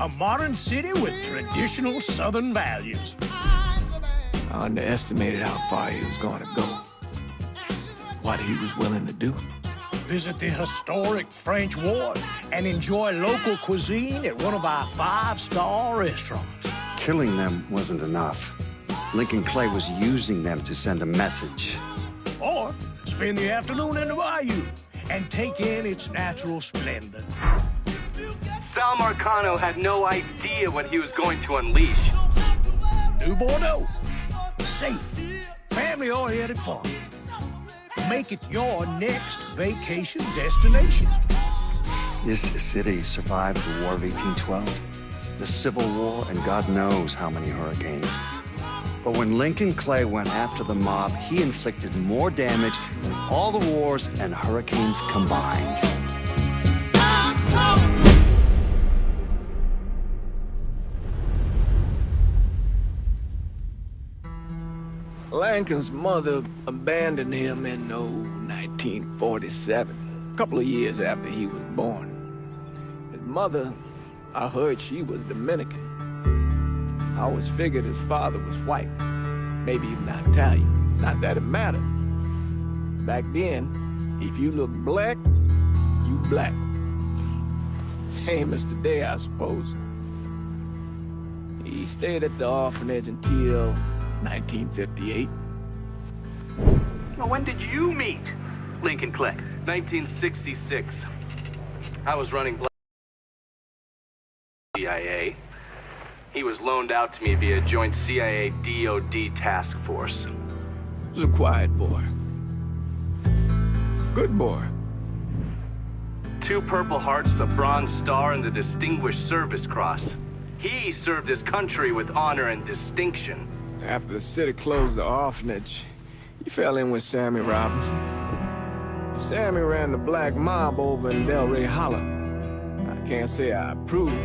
A modern city with traditional Southern values. I underestimated how far he was going to go. What he was willing to do. Visit the historic French Ward and enjoy local cuisine at one of our 5-star restaurants. Killing them wasn't enough. Lincoln Clay was using them to send a message. Or spend the afternoon in the bayou and take in its natural splendor. Sal Marcano had no idea what he was going to unleash. New Bordeaux. Safe, family-oriented fun. Make it your next vacation destination. This city survived the War of 1812, the Civil War, and God knows how many hurricanes. But when Lincoln Clay went after the mob, he inflicted more damage than all the wars and hurricanes combined. Lincoln's mother abandoned him in 1947, a couple of years after he was born. His mother, I heard she was Dominican. I always figured his father was white, maybe even Italian. Not that it mattered. Back then, if you looked black, you black. Same as today, I suppose. He stayed at the orphanage until 1958. Well, when did you meet Lincoln Clay? 1966. I was running Black CIA. He was loaned out to me via joint CIA-DOD task force. He was a quiet boy. Good boy. 2 Purple Hearts, a Bronze Star, and the Distinguished Service Cross. He served his country with honor and distinction. After the city closed the orphanage, he fell in with Sammy Robinson. Sammy ran the black mob over in Delray Hollow. I can't say I approved,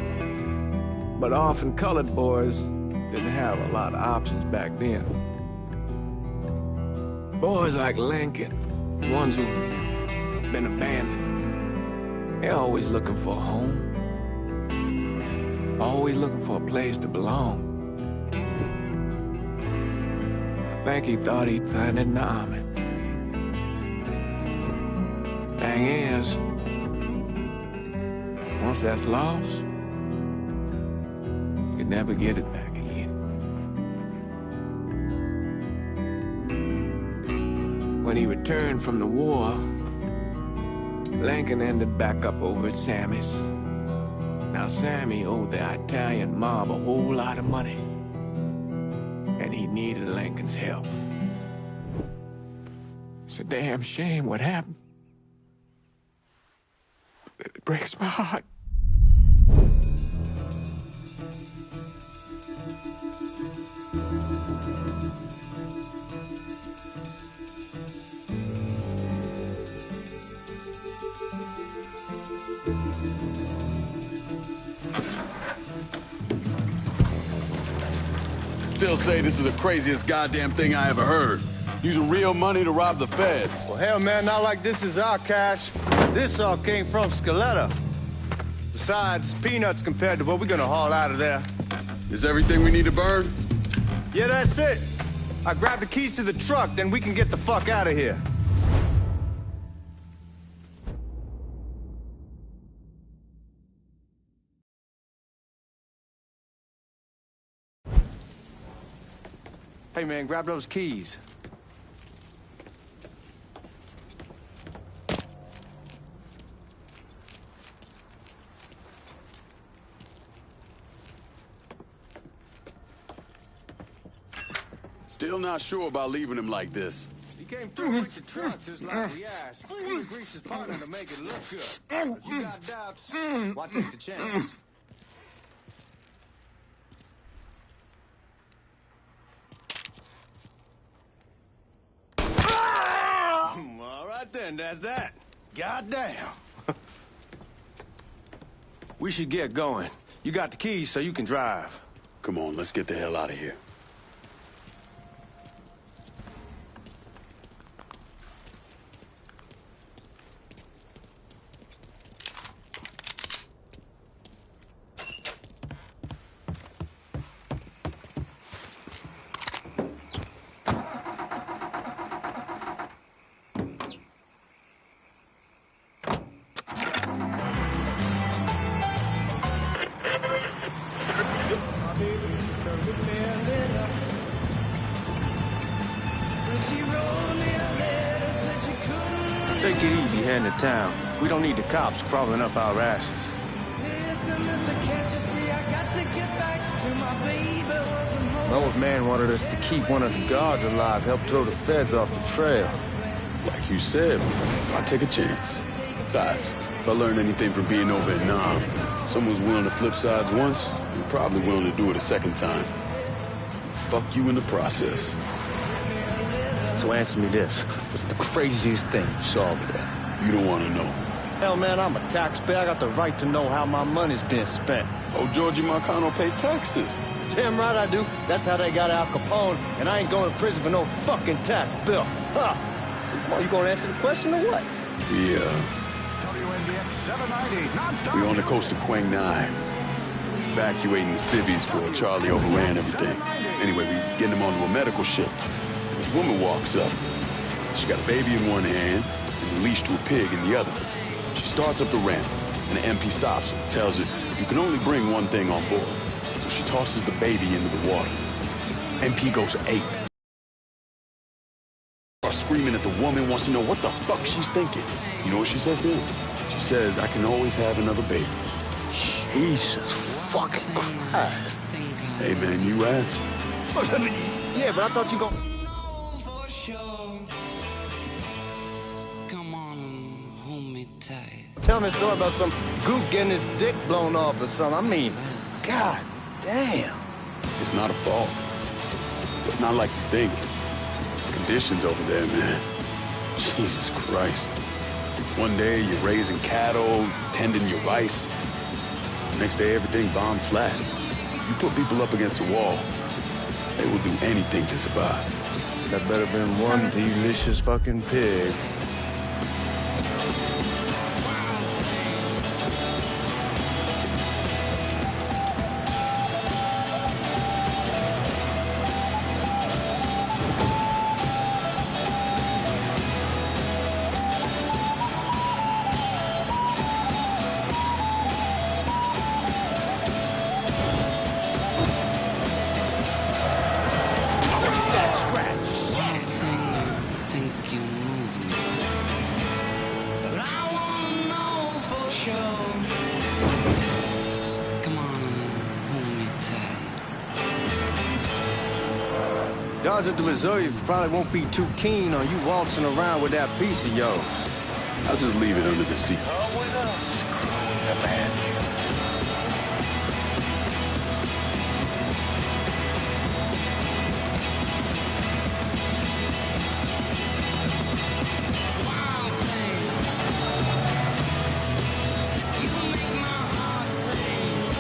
but orphan colored boys didn't have a lot of options back then. Boys like Lincoln, the ones who've been abandoned, they're always looking for a home. Always looking for a place to belong. I think he thought he'd find it in the army. Thing is, once that's lost, you can never get it back again. When he returned from the war, Lincoln ended back up over at Sammy's. Now Sammy owed the Italian mob a whole lot of money, and he needed Lincoln's help. It's a damn shame what happened. It breaks my heart. Still say this is the craziest goddamn thing I ever heard. Using real money to rob the feds. Well, hell, man, not like this is our cash. This all came from Scaletta. Besides, peanuts compared to what we're gonna haul out of there. Is everything we need to burn? Yeah, that's it. I grabbed the keys to the truck, then we can get the fuck out of here. Hey, man, grab those keys. Still not sure about leaving him like this. He came through with the truck just like we asked. He greased his partner to make it look good. If you got doubts, why take the chance? All right then, that's that. Goddamn. We should get going. You got the keys so you can drive. Come on, let's get the hell out of here. Take it easy heading to town. We don't need the cops crawling up our asses. The old man wanted us to keep one of the guards alive, help throw the feds off the trail. Like you said, why take a chance? Besides, if I learned anything from being over in Nam, someone's willing to flip sides once, you're probably willing to do it a second time. Fuck you in the process. So answer me this. What's the craziest thing you saw over there? You don't want to know. Hell, man, I'm a taxpayer. I got the right to know how my money's being spent. Oh, Georgie Marcano pays taxes. Damn right I do. That's how they got Al Capone, and I ain't going to prison for no fucking tax bill. Huh? Well, you gonna answer the question or what? Yeah. We're on the coast of Quang Nai. Evacuating the civvies for Charlie overran everything. Anyway, we getting them onto a medical ship. This woman walks up. She got a baby in one hand and a leash to a pig in the other. She starts up the ramp, and the MP stops her, tells her, you can only bring one thing on board. So she tosses the baby into the water. MP goes ape. Starts screaming at the woman, wants to know what the fuck she's thinking. You know what she says to him? She says, I can always have another baby. Jesus fucking Christ. Hey, man, you asked. Yeah, but I thought you gon'... Tell me a story about some gook getting his dick blown off or something. I mean, god damn. It's not a fault. But not like you think. Conditions over there, man. Jesus Christ. One day you're raising cattle, tending your rice. Next day everything bombed flat. You put people up against the wall, they will do anything to survive. That better been one delicious fucking pig. Guards at the reserve probably won't be too keen on you waltzing around with that piece of yours. I'll just leave it under the seat.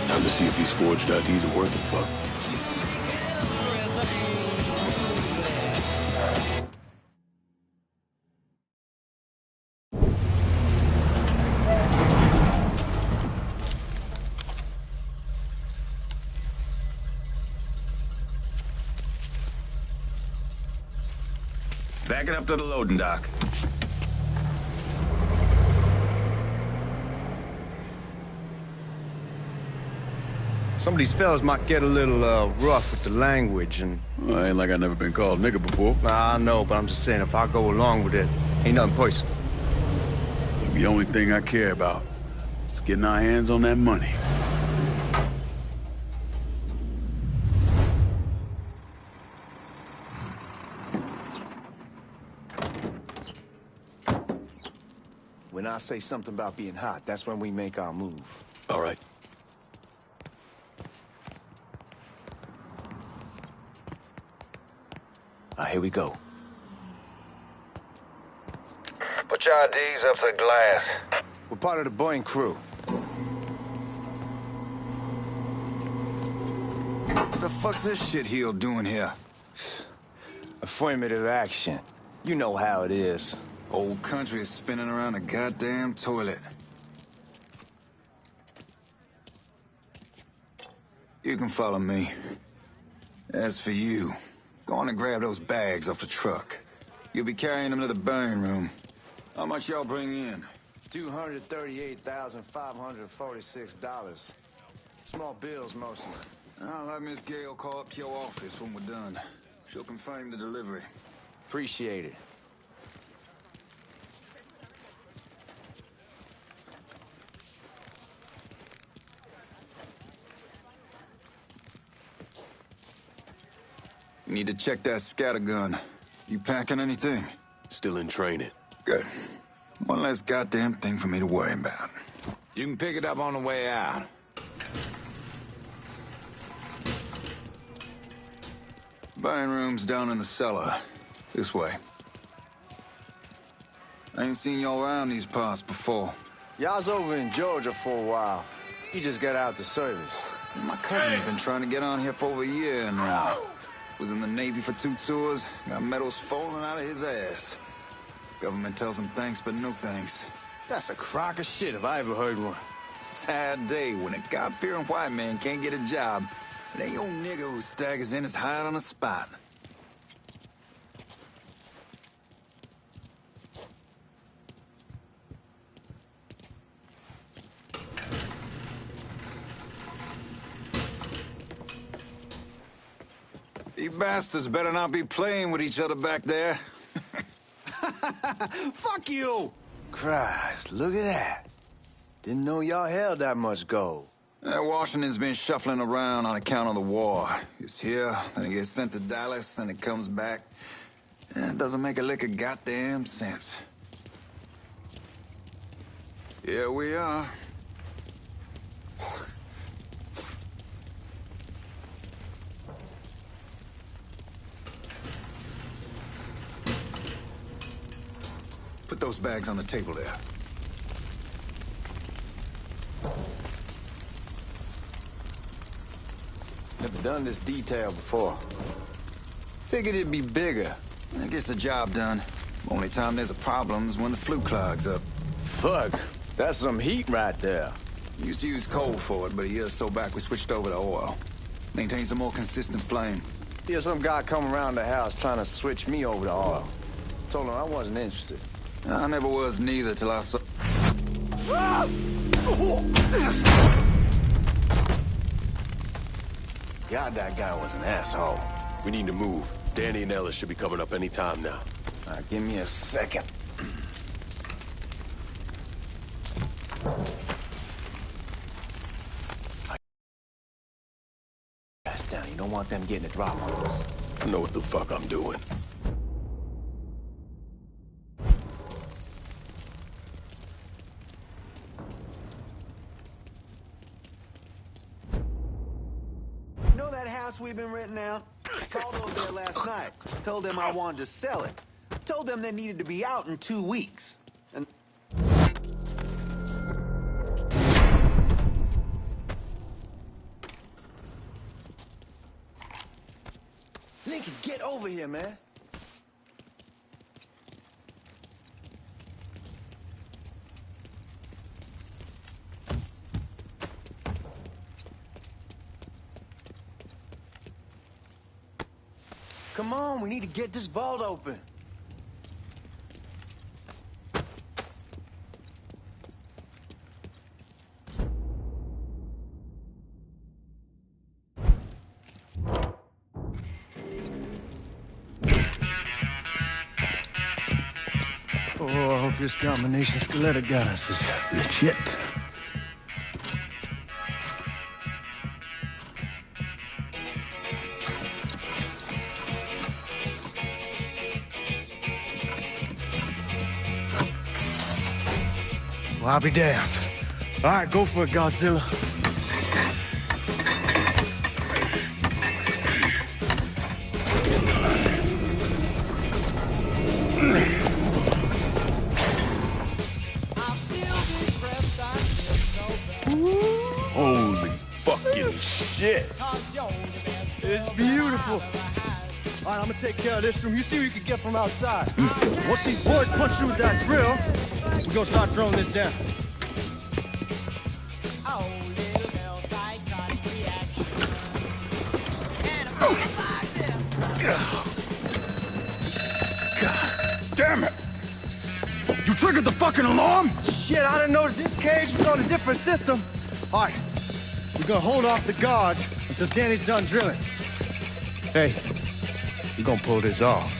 Time to see if these forged IDs are worth a fuck. Back it up to the loading dock. Some of these fellas might get a little rough with the language and... Well, ain't like I never been called nigga before. Nah, I know, but I'm just saying if I go along with it, ain't nothing personal. The only thing I care about is getting our hands on that money. When I say something about being hot, that's when we make our move. All right. Here we go. Put your IDs up to the glass. We're part of the Boeing crew. What the fuck's this shitheel doing here? Affirmative action. You know how it is. Old country is spinning around a goddamn toilet. You can follow me. As for you, go on and grab those bags off the truck. You'll be carrying them to the burn room. How much y'all bring in? $238,546. Small bills, mostly. I'll have Miss Gale call up to your office when we're done. She'll confirm the delivery. Appreciate it. You need to check that scattergun. You packing anything? Still in training. Good. One less goddamn thing for me to worry about. You can pick it up on the way out. Buying room's down in the cellar. This way. I ain't seen y'all around these parts before. Y'all's over in Georgia for a while. He just got out the service. My cousin's been trying to get on here for over a year now. Was in the Navy for 2 tours, got medals falling out of his ass. Government tells him thanks, but no thanks. That's a crock of shit if I ever heard one. Sad day when a God-fearing white man can't get a job. And ain't old nigga who staggers in is hired on the spot. You bastards better not be playing with each other back there. Fuck you! Christ, look at that. Didn't know y'all held that much gold. Washington's been shuffling around on account of the war. It's here, then it gets sent to Dallas, and it comes back. It doesn't make a lick of goddamn sense. Here we are. Put those bags on the table there. Never done this detail before. Figured it'd be bigger. That gets the job done. Only time there's a problem is when the flue clogs up. Fuck, that's some heat right there. Used to use coal for it, but a year or so back we switched over to oil. Maintains a more consistent flame. Here's some guy come around the house trying to switch me over to oil. Told him I wasn't interested. I never was neither till I saw... God, that guy was an asshole. We need to move. Danny and Ellis should be coming up any time now. All right, give me a second. Guys down. You don't want them getting a drop on us. I know what the fuck I'm doing. Know that house we've been renting out? Called over there last night. Told them I wanted to sell it. Told them they needed to be out in 2 weeks. And... Lincoln, get over here, man. Come on, we need to get this vault open. Oh, I hope this combination Scaletta got us is legit. Well, I'll be damned. All right, go for it, Godzilla. Holy fucking shit. It's beautiful. All right, I'm gonna take care of this room. You see what you can get from outside. Once these boys punch you with that drill, we're gonna start throwing this down. God damn it! You triggered the fucking alarm? Shit, I didn't know that this cage was on a different system. All right, we're gonna hold off the guards until Danny's done drilling. Hey, we're gonna pull this off.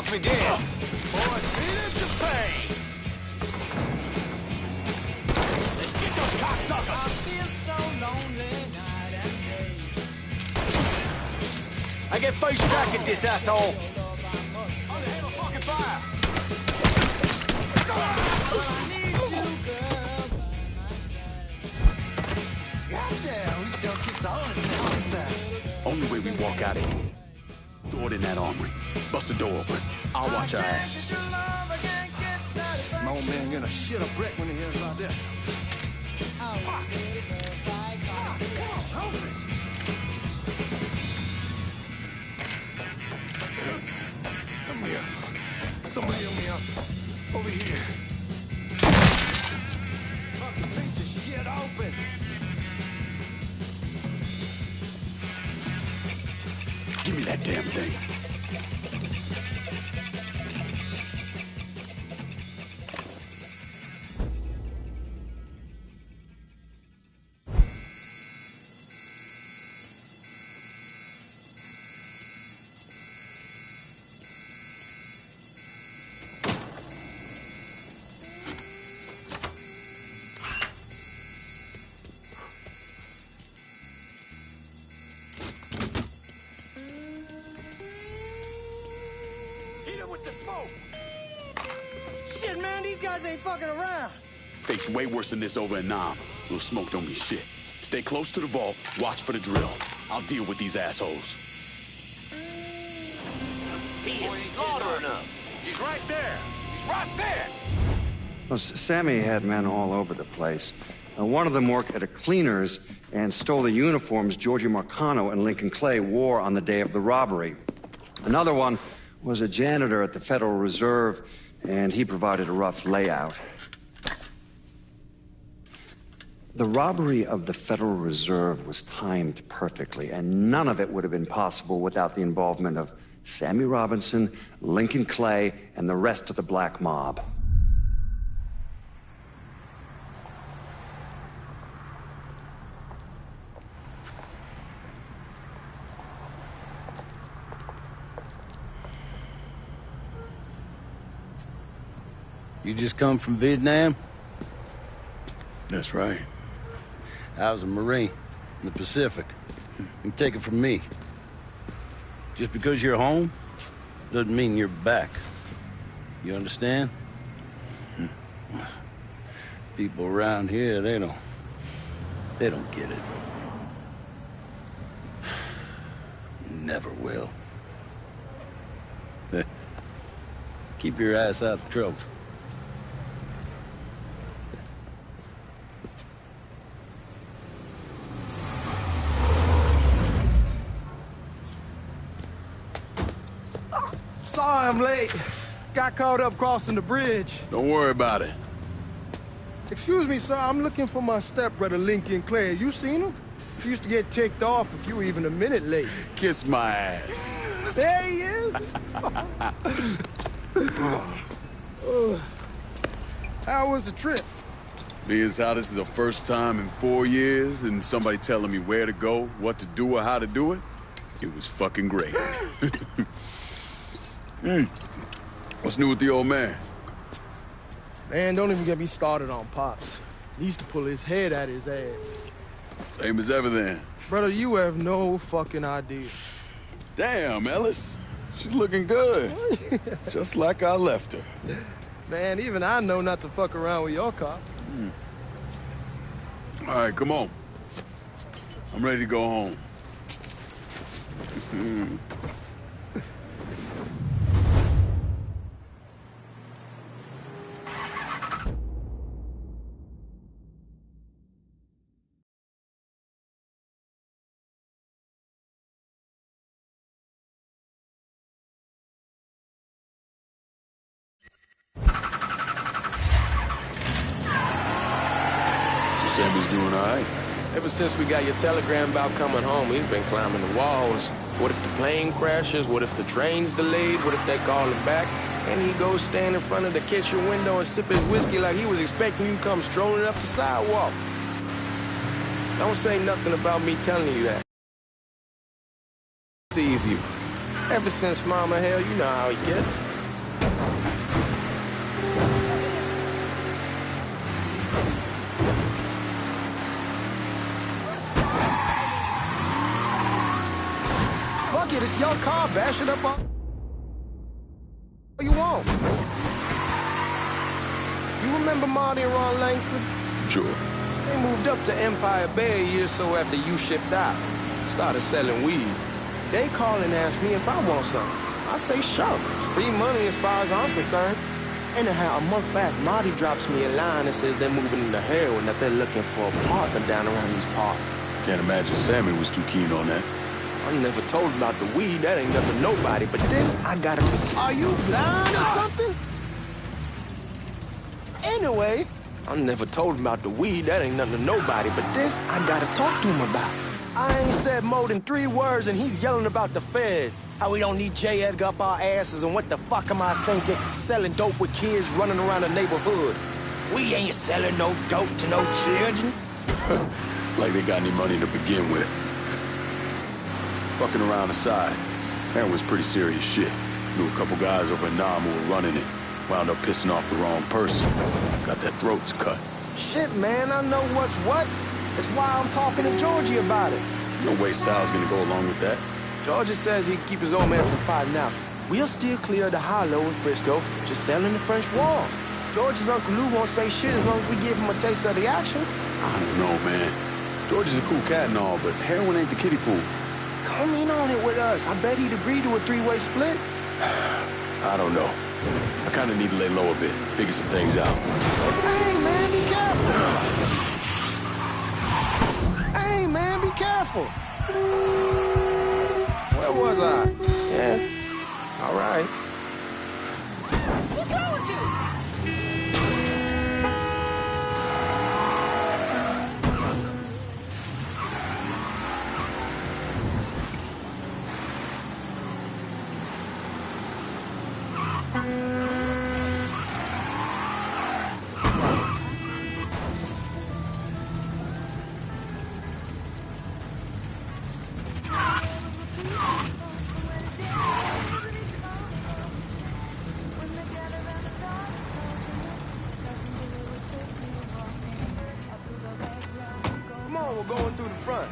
off again. Boy, feeling the pain. Let's get those cocksuckers. I feel so lonely night and day. I get face track at this asshole. On the head of fucking fire. I need you, girl, by my side. Goddamn, we sure kicked the honest house down. Only way we walk out of here. Throw it in that armory. Bust the door open. I'll watch our ass. My old man gonna shit a brick when he hears about this. Come here. Somebody help me out. Over here. Fucking piece of shit open. Give me that damn thing. Shit, man, these guys ain't fucking around. Face way worse than this over in Nam. Little smoke don't mean shit. Stay close to the vault. Watch for the drill. I'll deal with these assholes. He is slaughtering us. He's right there. He's right there. Well, Sammy had men all over the place. One of them worked at a cleaner's and stole the uniforms Georgie Marcano and Lincoln Clay wore on the day of the robbery. Another one was a janitor at the Federal Reserve, and he provided a rough layout. The robbery of the Federal Reserve was timed perfectly, and none of it would have been possible without the involvement of Sammy Robinson, Lincoln Clay, and the rest of the black mob. You just come from Vietnam? That's right. I was a Marine in the Pacific. You take it from me. Just because you're home doesn't mean you're back. You understand? People around here, they don't get it. Never will. Keep your ass out of trouble. Sorry I'm late. Got caught up crossing the bridge. Don't worry about it. Excuse me, sir. I'm looking for my stepbrother, Lincoln Clay. You seen him? He used to get ticked off if you were even a minute late. Kiss my ass. There he is. How was the trip? Being how this is the first time in 4 years and somebody telling me where to go, what to do, or how to do it, it was fucking great. What's new with the old man? Man, don't even get me started on Pops. He used to pull his head out his ass. Same as ever then. Brother, you have no fucking idea. Damn, Ellis. She's looking good. Just like I left her. Man, even I know not to fuck around with your car. All right, come on. I'm ready to go home. Sammy's doing all right. Ever since we got your telegram about coming home, he's been climbing the walls. What if the plane crashes? What if the train's delayed? What if they call him back? And he goes stand in front of the kitchen window and sip his whiskey like he was expecting you to come strolling up the sidewalk. Don't say nothing about me telling you that. Sees you. Ever since Mama, hell, you know how he gets. Fuck it, it's your car. Bash it up all you want. You remember Marty and Ron Langford? Sure. They moved up to Empire Bay a year or so after you shipped out. Started selling weed. They call and ask me if I want some. I say sure. Free money as far as I'm concerned. Anyhow, a month back, Marty drops me a line and says they're moving into heroin, that they're looking for a partner down around these parts. Can't imagine Sammy was too keen on that. I never told about the weed. That ain't nothing to nobody. But this, I gotta... Are you blind or something? Anyway, I never told him about the weed. That ain't nothing to nobody. But this, I gotta talk to him about. I ain't said more than 3 words, and he's yelling about the feds. How we don't need J. Edgar up our asses, and what the fuck am I thinking? Selling dope with kids running around the neighborhood. We ain't selling no dope to no children. Like they got any money to begin with. Fucking around aside, that was pretty serious shit. Knew a couple guys over in Nam who were running it. Wound up pissing off the wrong person. Got their throats cut. Shit, man, I know what's what. That's why I'm talking to Georgie about it. No way Sal's gonna go along with that. Georgie says he'd keep his old man from fighting out. We'll still clear the hollow in Frisco, just selling the French wall. George's Uncle Lou won't say shit as long as we give him a taste of the action. I don't know, man. George is a cool cat and all, but heroin ain't the kiddie pool. Come in on it with us. I bet he'd agree to a 3-way split. I don't know. I kind of need to lay low a bit, figure some things out. Hey, man, be careful. Hey, man, be careful. Where was I? Yeah. All right. What's wrong with you? Come on, we're going through the front.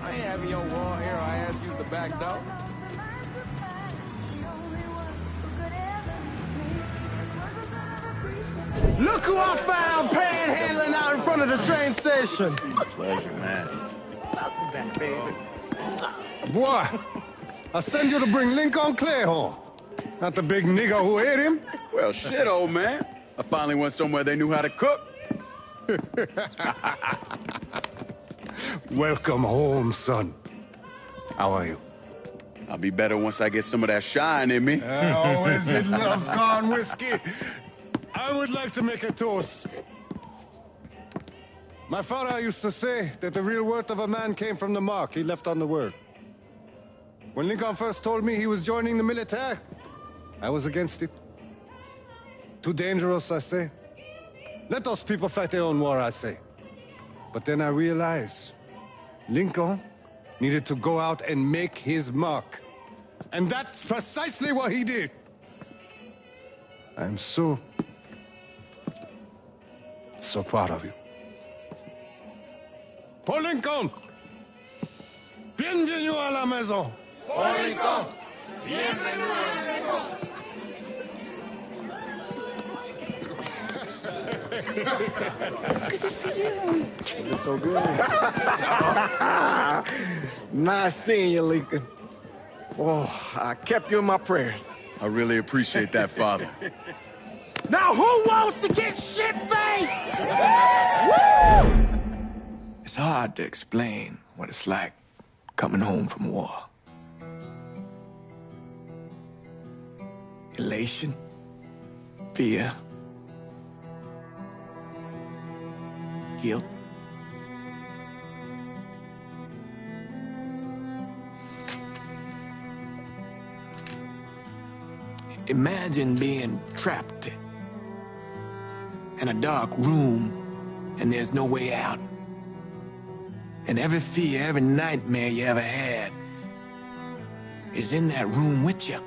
I ain't having your war here. I ask use the back door. Look who I found panhandling out in front of the train station. Pleasure, man. Welcome back, baby. Boy, I send you to bring Lincoln Clay home. Not the big nigger who ate him. Well, shit, old man. I finally went somewhere they knew how to cook. Welcome home, son. How are you? I'll be better once I get some of that shine in me. I always did love corn whiskey. I would like to make a toast. My father used to say that the real worth of a man came from the mark he left on the world. When Lincoln first told me he was joining the military, I was against it. Too dangerous, I say. Let those people fight their own war, I say. But then I realized Lincoln needed to go out and make his mark. And that's precisely what he did. I'm so proud of you. Paul Lincoln! Bienvenue à la maison! Paul Lincoln, bienvenue à la maison. Good to see you. You're so good. Nice seeing you, Lincoln. Oh, I kept you in my prayers. I really appreciate that, Father. Now who wants to get shit-faced? It's hard to explain what it's like coming home from war. Elation, fear, guilt. Imagine being trapped in a dark room and there's no way out. And every fear, every nightmare you ever had is in that room with you.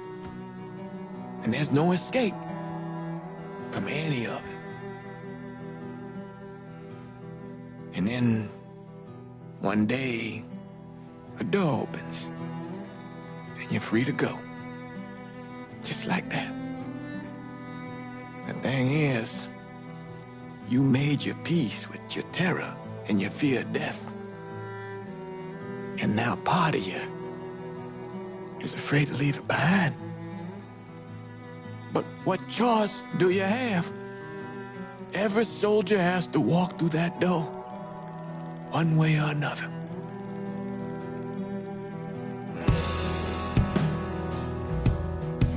And there's no escape from any of it. And then, one day, a door opens, and you're free to go. Just like that. The thing is, you made your peace with your terror and your fear of death. And now part of you is afraid to leave it behind. But what choice do you have? Every soldier has to walk through that door, one way or another.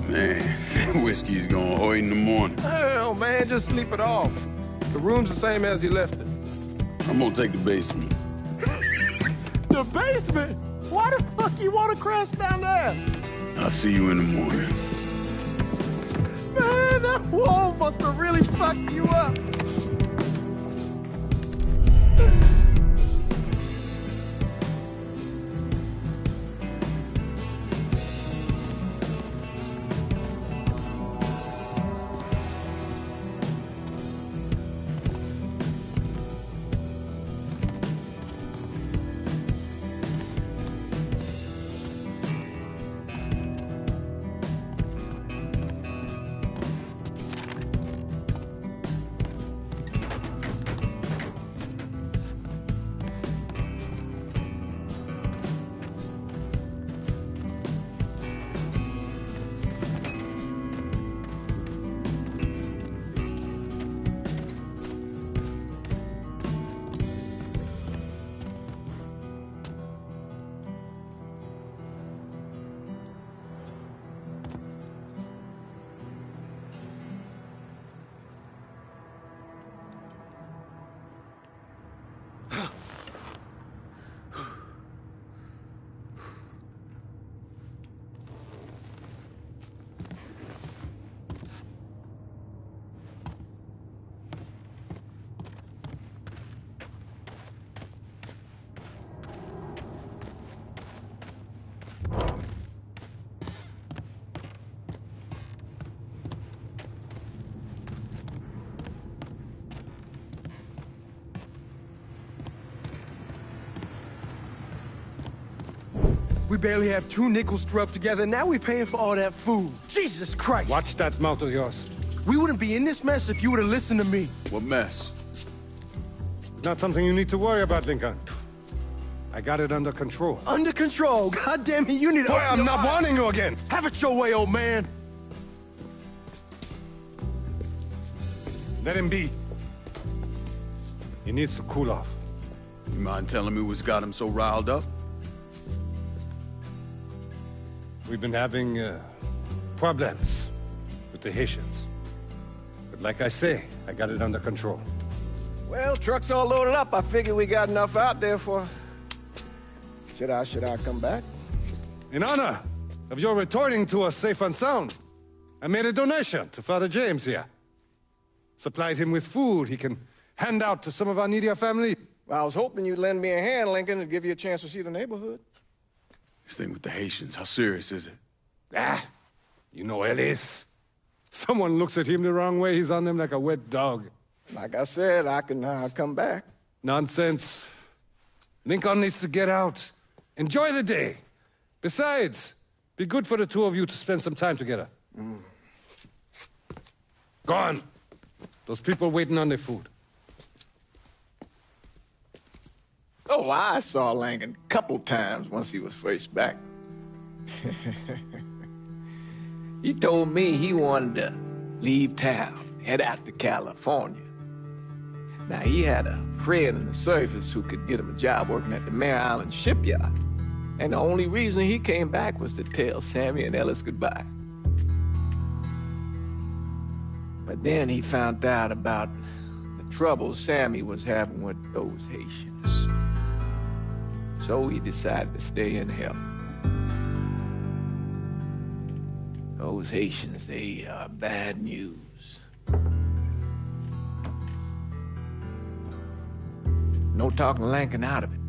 Man, whiskey's gonna hurt in the morning. Hell, man, just sleep it off. The room's the same as you left it. I'm gonna take the basement. The basement? Why the fuck you want to crash down there? I'll see you in the morning. Man, that wall must have really fucked you up. We barely have 2 nickels to rub together. Now we're paying for all that food. Jesus Christ. Watch that mouth of yours. We wouldn't be in this mess if you would have listened to me. What mess? It's not something you need to worry about, Lincoln. I got it under control. Under control? God damn it, you need to... Boy, I'm not warning you again. Have it your way, old man. Let him be. He needs to cool off. You mind telling me what's got him so riled up? We've been having problems with the Haitians. But like I say, I got it under control. Well, truck's all loaded up. I figure we got enough out there for... Should I come back? In honor of your returning to us safe and sound, I made a donation to Father James here. Supplied him with food he can hand out to some of our needier family. Well, I was hoping you'd lend me a hand, Lincoln, and give you a chance to see the neighborhood. This thing with the Haitians, how serious is it? You know Ellis. Someone looks at him the wrong way, he's on them like a wet dog. Like I said, I can come back. Nonsense. Lincoln needs to get out. Enjoy the day. Besides, be good for the two of you to spend some time together. Go on. Those people waiting on their food. Oh, I saw Lincoln a couple times once he was first back. He told me he wanted to leave town, head out to California. Now, he had a friend in the service who could get him a job working at the Mare Island shipyard. And the only reason he came back was to tell Sammy and Ellis goodbye. But then he found out about the trouble Sammy was having with those Haitians. So he decided to stay and help. Those Haitians, they are bad news. No talking Lincoln out of it.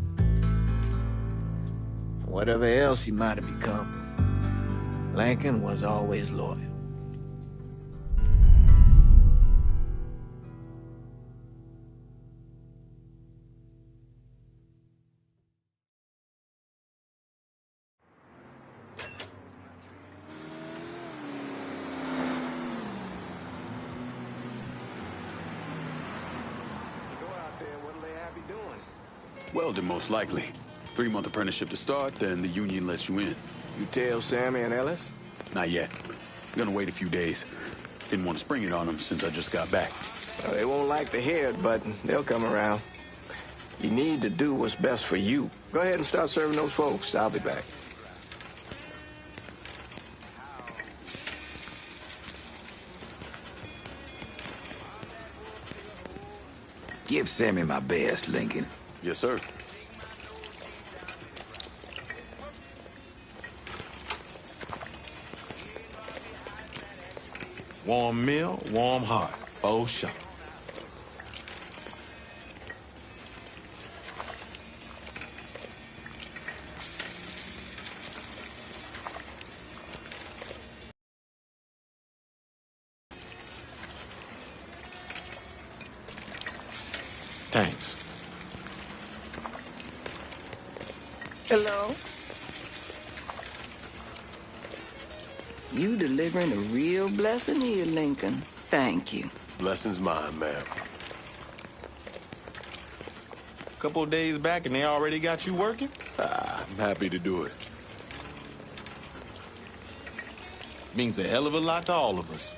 Whatever else he might have become, Lincoln was always loyal. Welding, most likely. 3-month apprenticeship to start, then the union lets you in. You tell Sammy and Ellis? Not yet. Gonna wait a few days. Didn't want to spring it on them since I just got back. Well, they won't like the head, but they'll come around. You need to do what's best for you. Go ahead and start serving those folks. I'll be back. Give Sammy my best, Lincoln. Yes, sir. Warm meal, warm heart. For sure. Thanks. Hello? You delivering a real blessing here, Lincoln. Thank you. Blessing's mine, ma'am. Couple of days back and they already got you working? I'm happy to do it. Means a hell of a lot to all of us.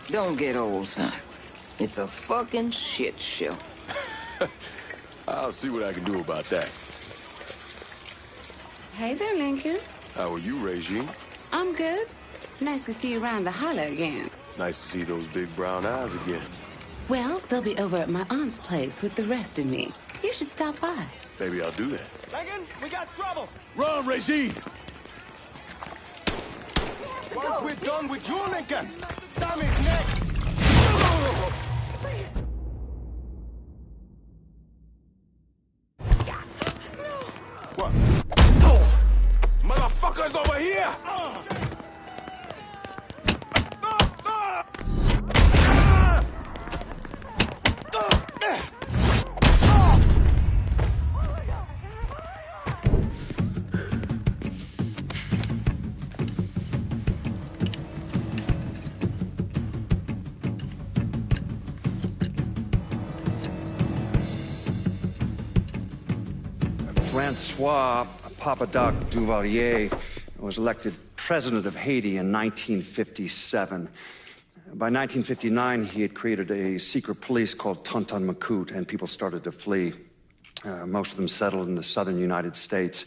Don't get old, son. It's a fucking shit show. I'll see what I can do about that. Hey there, Lincoln. How are you, Regine? I'm good. Nice to see you around the holler again. Nice to see those big brown eyes again. Well, they'll be over at my aunt's place with the rest of me. You should stop by. Maybe I'll do that. Lincoln, we got trouble. Run, Regine! Once we're done with you, Lincoln, Sammy's next. Please. What? Oh, motherfuckers over here! Francois Papadoc Duvalier was elected president of Haiti in 1957. By 1959, he had created a secret police called Tonton Macoute, and people started to flee. Most of them settled in the southern United States.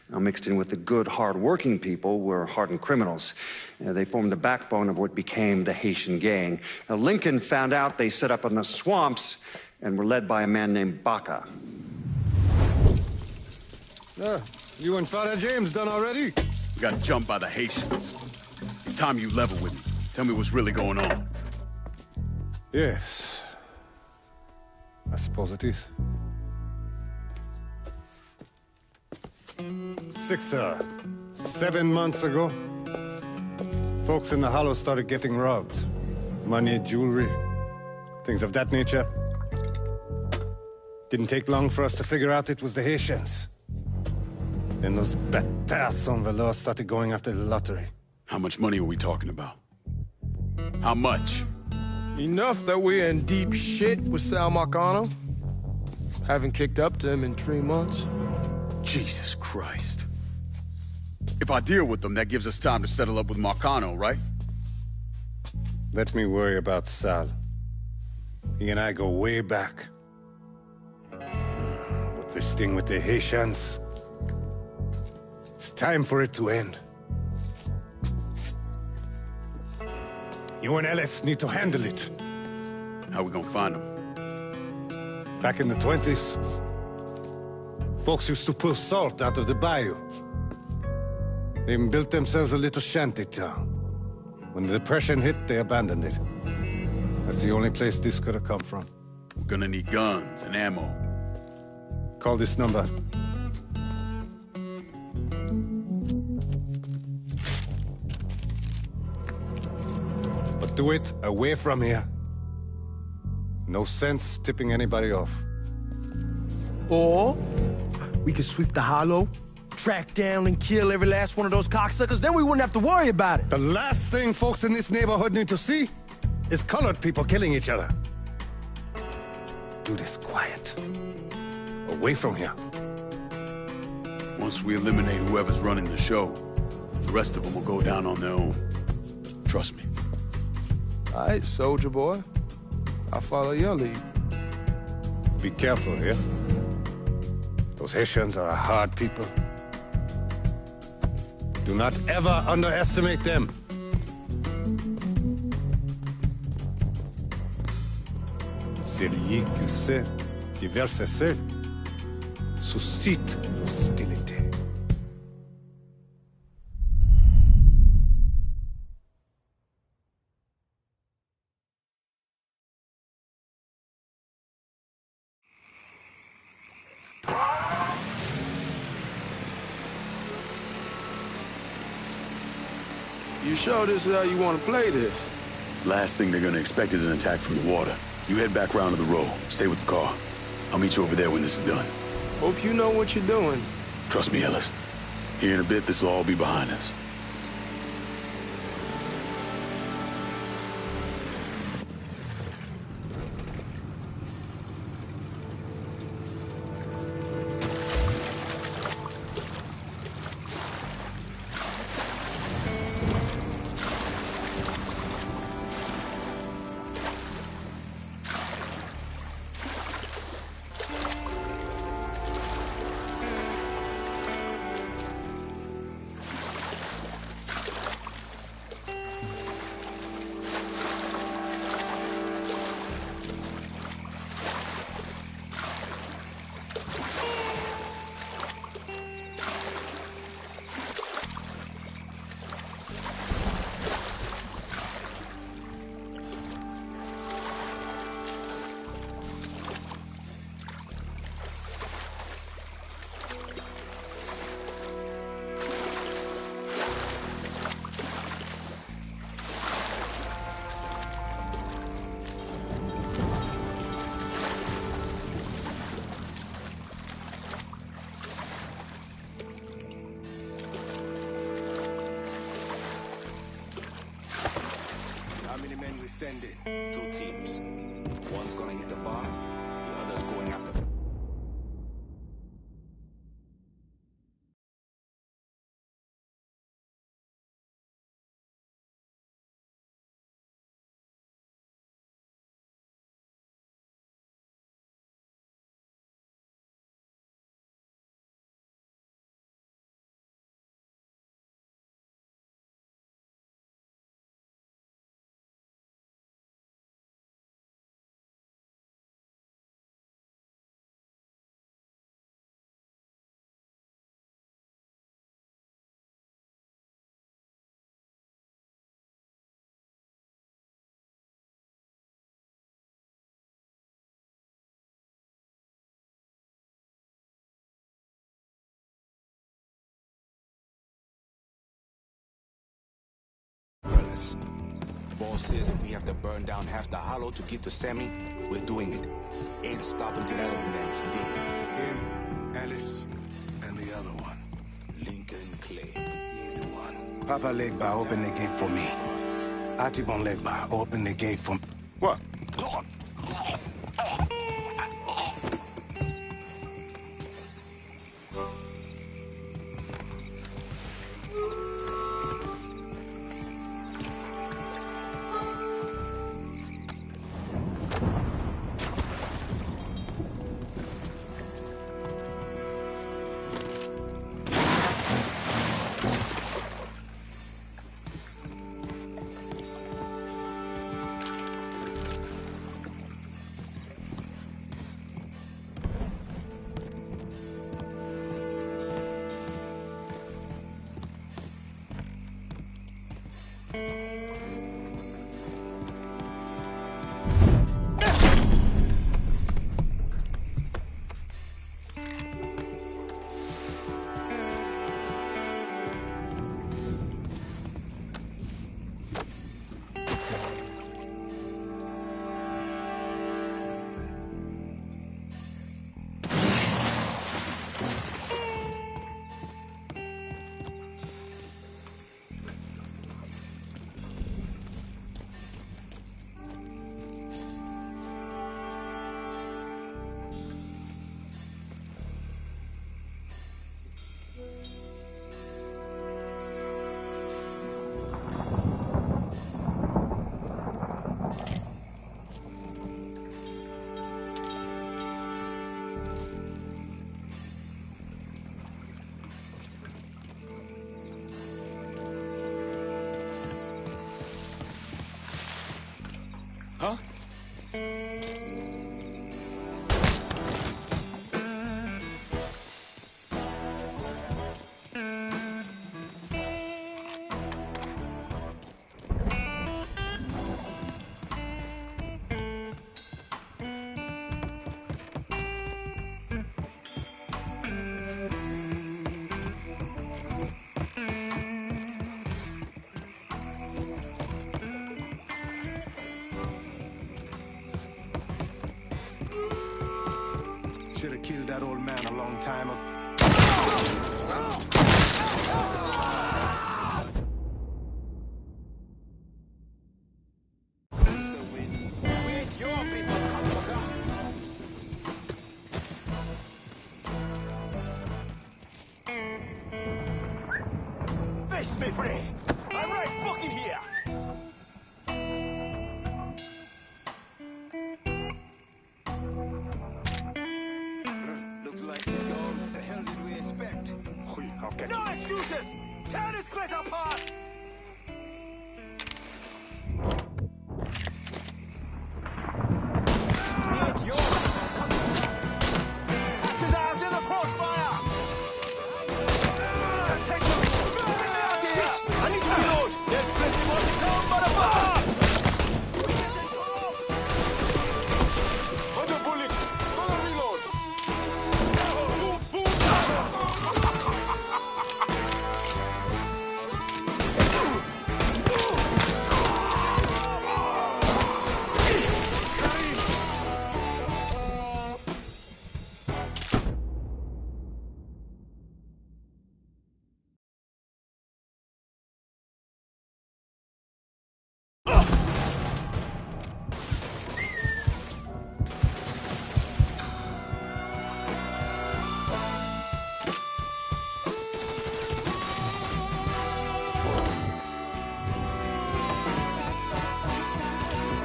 Now, mixed in with the good, hard-working people were hardened criminals. They formed the backbone of what became the Haitian gang. Now, Lincoln found out they set up in the swamps and were led by a man named Baca. You and Father James done already? We got jumped by the Haitians. It's time you level with me. Tell me what's really going on. Yes. I suppose it is. 7 months ago, folks in the Hollow started getting robbed. Money, jewelry, things of that nature. Didn't take long for us to figure out it was the Haitians. Then those bâtards on Velour started going after the lottery. How much money are we talking about? How much? Enough that we're in deep shit with Sal Marcano. Haven't kicked up to him in 3 months. Jesus Christ. If I deal with them, that gives us time to settle up with Marcano, right? Let me worry about Sal. He and I go way back. But this thing with the Haitians... It's time for it to end. You and Ellis need to handle it. How we gonna find them? Back in the 20s, folks used to pull salt out of the bayou. They even built themselves a little shanty town. When the Depression hit, they abandoned it. That's the only place this could have come from. We're gonna need guns and ammo. Call this number. But do it away from here. No sense tipping anybody off. Or we can sweep the Hollow, track down and kill every last one of those cocksuckers, then we wouldn't have to worry about it. The last thing folks in this neighborhood need to see is colored people killing each other. Do this quiet. Away from here. Once we eliminate whoever's running the show, the rest of them will go down on their own. Trust me. All right, soldier boy. I'll follow your lead. Be careful here. Those Haitians are a hard people. Do not ever underestimate them. Celui qui sait, qui verse sait, suscite l'hostilité. You sure this is how you want to play this? Last thing they're gonna expect is an attack from the water. You head back round to the row. Stay with the car. I'll meet you over there when this is done. Hope you know what you're doing. Trust me, Ellis. Here in a bit, this will all be behind us. How many men we sending? 2 teams. One's gonna hit the bar, the other's going after... Boss says if we have to burn down half the hollow to get to Sammy, we're doing it. Ain't stopping till that old man is dead. Him, Alice, and the other one. Lincoln Clay. He's the one. Papa Legba, open the gate for me. Atibon Legba, open the gate for me. What? Should have killed that old man a long time ago. Face me free! I'm right fucking here! Looks like you know what the hell did we expect? I'll catch No you. excuses! Tear this place apart! It's yours! Catch his ass in the crossfire! Take him! Get me out of here! I need to reload! There's plenty more to come, motherfucker! 100 bullets! Gonna reload!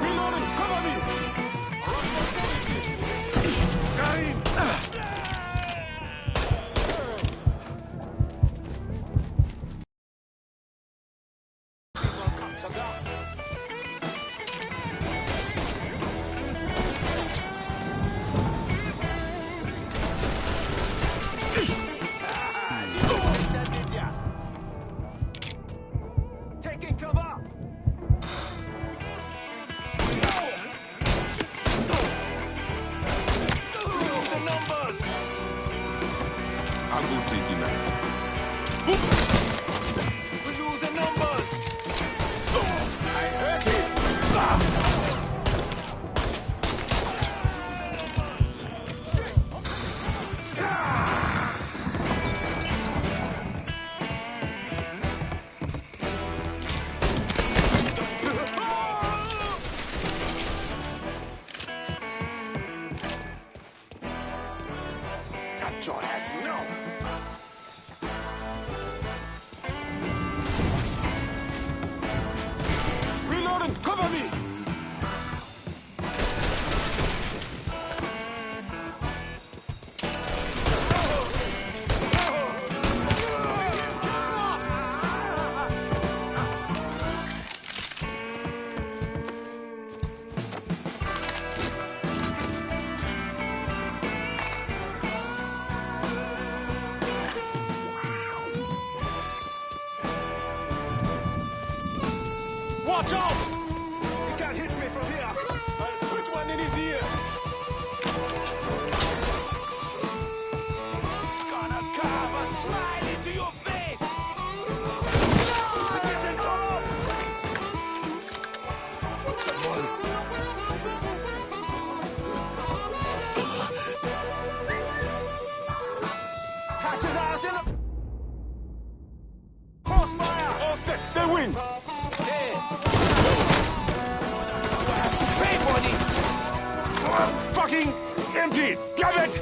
Reloading! Cover me! Karim! Taking cover! Lose the numbers! I'll go take him out. We lose the numbers! I hurt him! That jaw has no. Reloading! Cover me! Watch out! He can't hit me from here! I'll put one in his ear! Gonna carve a smile into your face! Getting caught up! Catch his ass in the crossfire! All set, say win! Pay for this! Fucking empty! Damn it!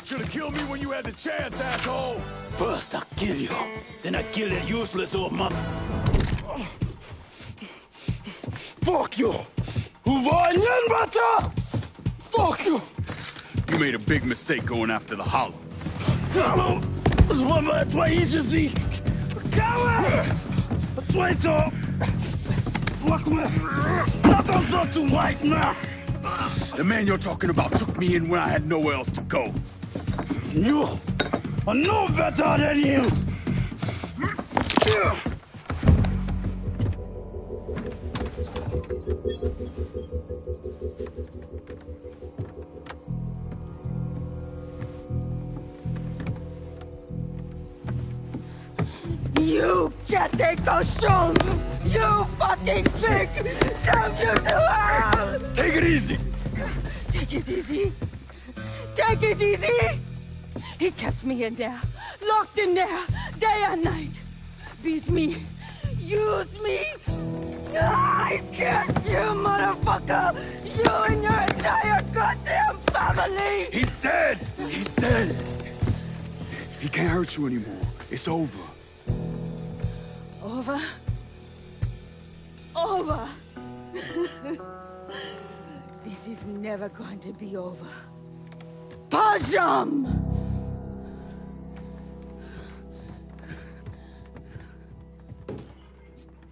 Should've killed me when you had the chance, asshole! First I kill you, then I kill that useless old mother. Fuck you! Fuck you! You made a big mistake going after the Hollow. Toi, ici, Coward! Traitor! Not also to white man! The man you're talking about took me in when I had nowhere else to go. You are no better than you! You can't take those shoes! You fucking pig! Damn you to hell! Take it easy! Take it easy! Take it easy! He kept me in there, locked in there, day and night. Beat me, use me. I guess you, motherfucker! You and your entire goddamn family! He's dead! He's dead! He can't hurt you anymore. It's over. Over? Over! This is never going to be over. Pajam!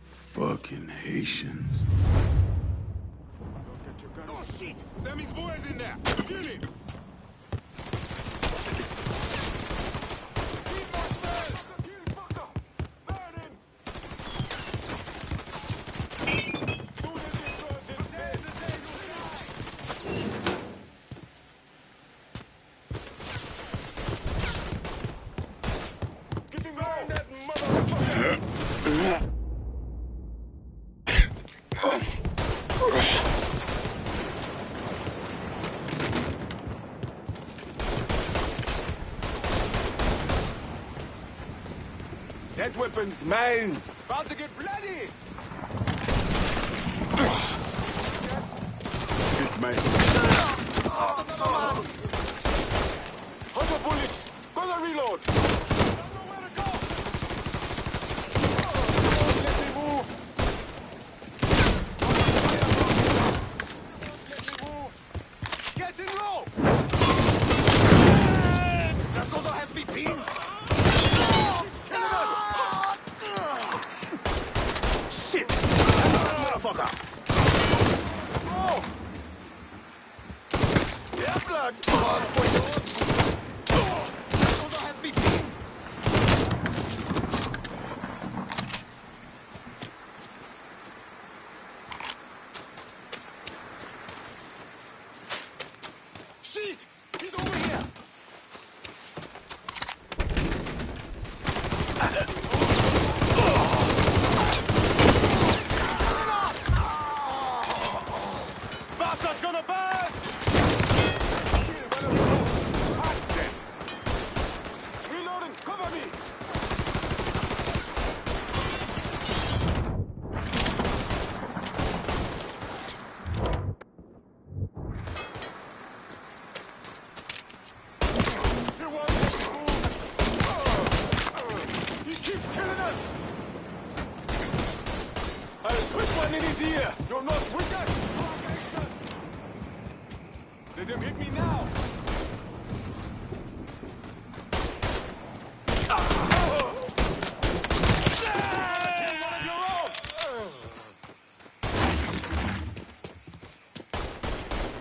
Fucking Haitians. Oh, shit! Sammy's boy's in there! Kill him! That weapon's mine! About to get bloody! It's mine. 100 bullets! Gonna reload! Let me move! Get in low! That Zozo has me pinned! Shit! Motherfucker! Oh! Yeah, blood! Balls for yours! That Zozo has me pinned! Shit! He's over here! Bastard's gonna burn! Reloading! Cover me! He won't let me move! He keeps killing us! I'll put one in his ear! You're not with us! Let him hit me now!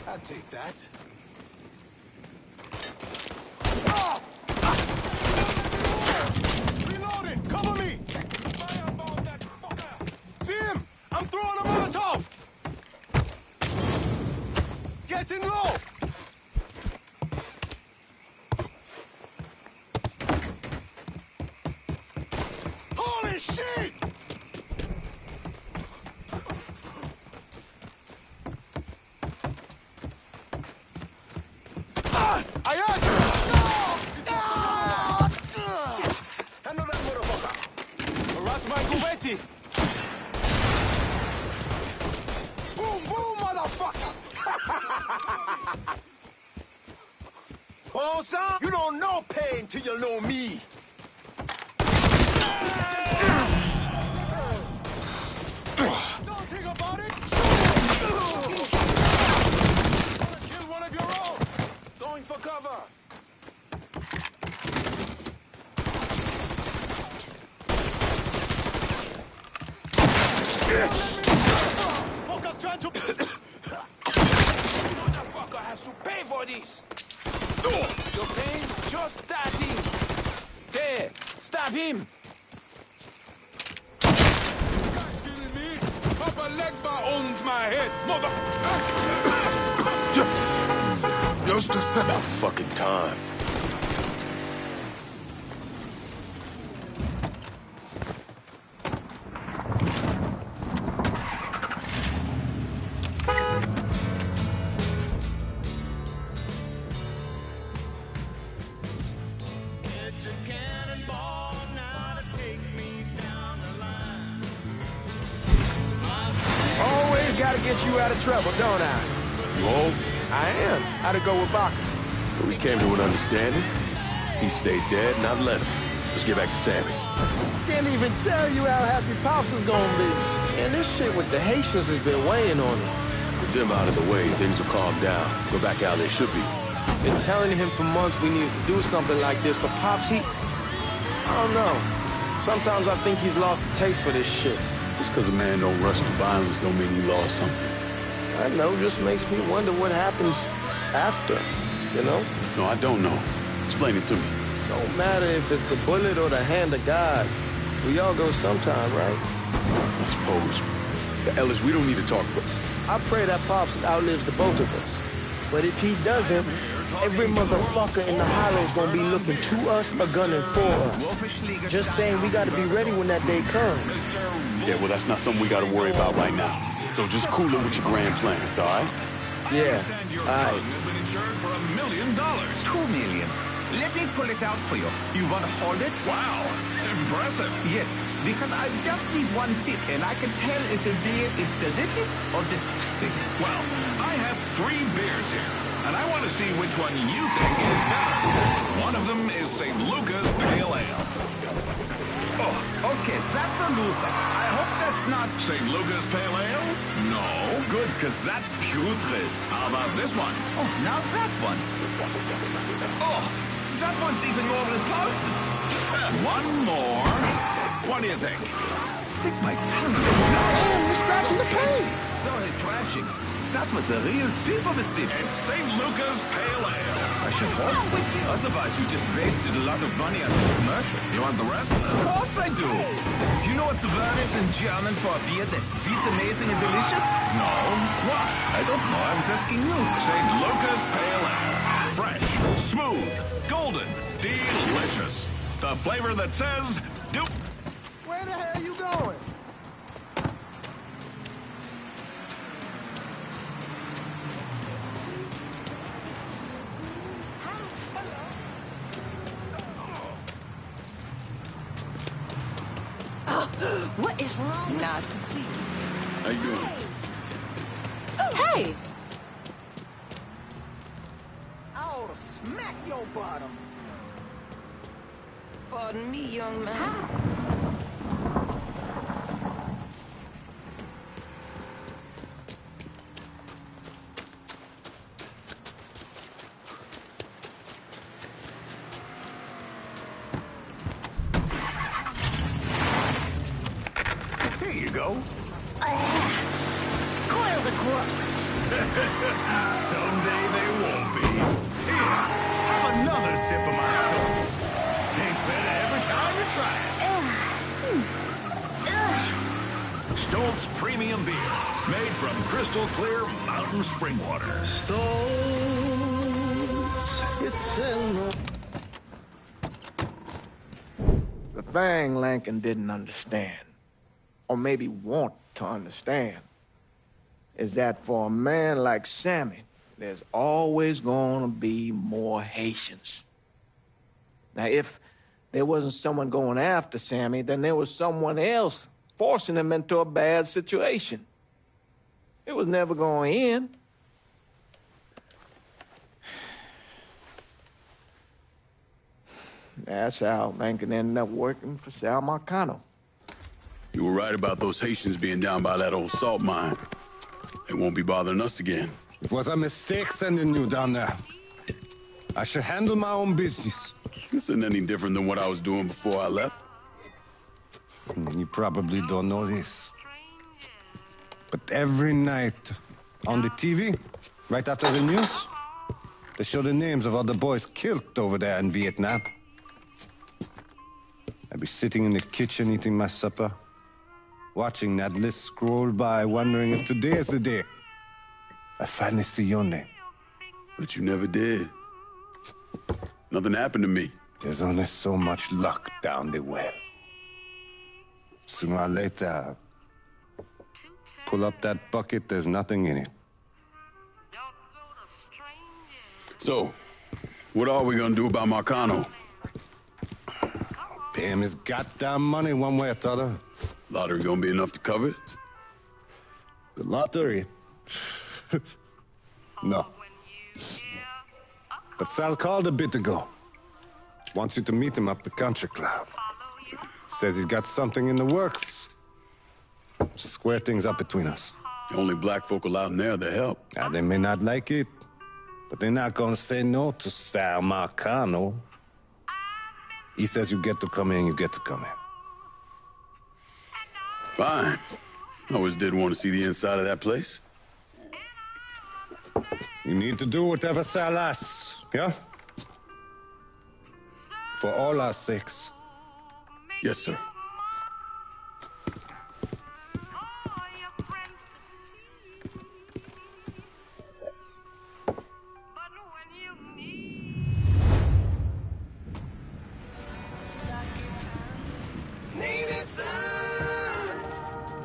I'll take that. Reloading! Cover me! Fireball that fucker! See him! I'm throwing a Molotov! Get in low! Holy shit! I heard you! Handle that motherfucker! Ratman Guvetti! Boom, boom, motherfucker! Oh, son, you don't know pain till you know me. Don't think about it! Kill one of your own! Going for cover! Fucker's trying to... Motherfucker has to pay for this! Your pain's just starting! There! Stop him! Guy's killing me! Papa Legba owns my head, mother... Just a second. About fucking time. Always gotta get you out of trouble, don't I? You home? I am. How'd it go with Baka? We came to an understanding. He stayed dead, and I've let him. Let's get back to Sammy's. Can't even tell you how happy Pops is gonna be. And this shit with the Haitians has been weighing on him. With them out of the way, things will calm down. Go back to how they should be. Been telling him for months we needed to do something like this, but Pops, I don't know. Sometimes I think he's lost the taste for this shit. Just because a man don't rush to violence don't mean he lost something. I know, just makes me wonder what happens after, you know? No, I don't know. Explain it to me. Don't matter if it's a bullet or the hand of God. We all go sometime, right? I suppose. Ellis, we don't need to talk about... I pray that Pops outlives the both of us. But if he doesn't, every motherfucker in the hollow's gonna be looking to us or gunning for us. Just saying we gotta be ready when that day comes. Yeah, well, that's not something we gotta worry about right now. So just cool it with your grand plans, all right? Yeah, all right. For $1 million. $2 million. Let me pull it out for you. You want to hold it? Wow, impressive. Yes, because I just need one tip, and I can tell if the beer is delicious or disgusting. Well, I have 3 beers here, and I want to see which one you think is better. One of them is St. Luca's Pale Ale. Oh, okay, that's a loser. I hope that's not... St. Luca's Pale Ale? No. Good, because that's putrid. How about this one? Oh, now that one. Oh, that one's even more repulsive. One more. What do you think? Sick my tongue. Damn, you're scratching the paint. Sorry, thrashing. That was a real tip of a sip. It's St. Luca's Pale Ale. I should hope so. Otherwise, you just wasted a lot of money on this commercial. You want the rest? Of course I do. You know what the word is in German for a beer that's this amazing and delicious? No. What? I don't know. I was asking you. St. Luca's Pale Ale. Fresh, smooth, golden, delicious. The flavor that says, do. Where the hell are you going? What is wrong? Nice to see you. How you doing? Hey! I ought to smack your bottom. Pardon me, young man. Here you go. Coils are gross. Someday they won't be. Here, have another sip of my Stoltz. Tastes better every time you try it. Stoltz Premium Beer. Made from crystal clear mountain spring water. Stoltz, it's in the thing Lincoln didn't understand, or maybe want to understand, is that for a man like Sammy, there's always gonna be more Haitians. Now, if there wasn't someone going after Sammy, then there was someone else forcing him into a bad situation. It was never going to end. That's how Lincoln ended up working for Sal Marcano. You were right about those Haitians being down by that old salt mine. They won't be bothering us again. It was a mistake sending you down there. I should handle my own business. This isn't any different than what I was doing before I left. You probably don't know this. But every night on the TV, right after the news, they show the names of all the boys killed over there in Vietnam. I'd be sitting in the kitchen eating my supper, watching that list scroll by, wondering if today is the day I finally see your name. But you never did. Nothing happened to me. There's only so much luck down the well. Sooner or later, pull up that bucket, there's nothing in it. So, what are we gonna do about Marcano? Pay him his goddamn money one way or the other. Lottery gonna be enough to cover it? The lottery? No. But Sal called a bit ago. Wants you to meet him up the country club. Says he's got something in the works. Square things up between us. The only black folk allowed in there to help. They may not like it, but they're not gonna say no to Sal Marcano. He says you get to come in, you get to come in. Fine. I always did want to see the inside of that place. You need to do whatever Sal asks, yeah? For all our sakes. Yes, sir.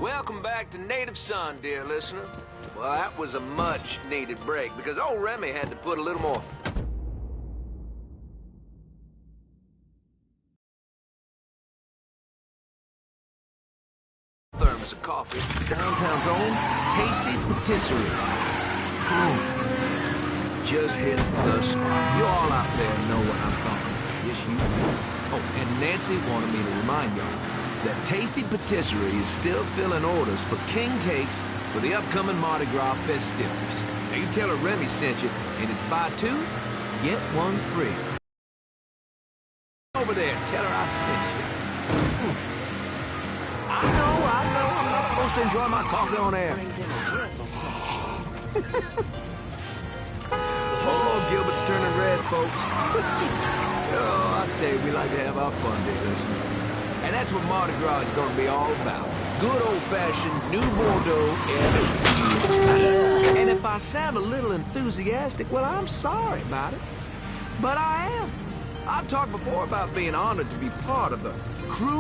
Welcome back to Native Son, dear listener. Well, that was a much-needed break, because old Remy had to put a little more thermos of coffee. Downtown's own Tasty Patisserie. Just hits the spot. You all out there know what I'm talking about. Yes, you do. Oh, and Nancy wanted me to remind y'all that Tasty Patisserie is still filling orders for king cakes for the upcoming Mardi Gras festivities. Now you tell her Remy sent you, and it's buy two, get one free. Over there, tell her I sent you. I know, I'm not supposed to enjoy my coffee on air. Oh, Gilbert's turning red, folks. Oh, I tell you, we like to have our fun, dear listener. And that's what Mardi Gras is going to be all about. Good old-fashioned New Bordeaux and... And if I sound a little enthusiastic, well, I'm sorry about it. But I am. I've talked before about being honored to be part of the crew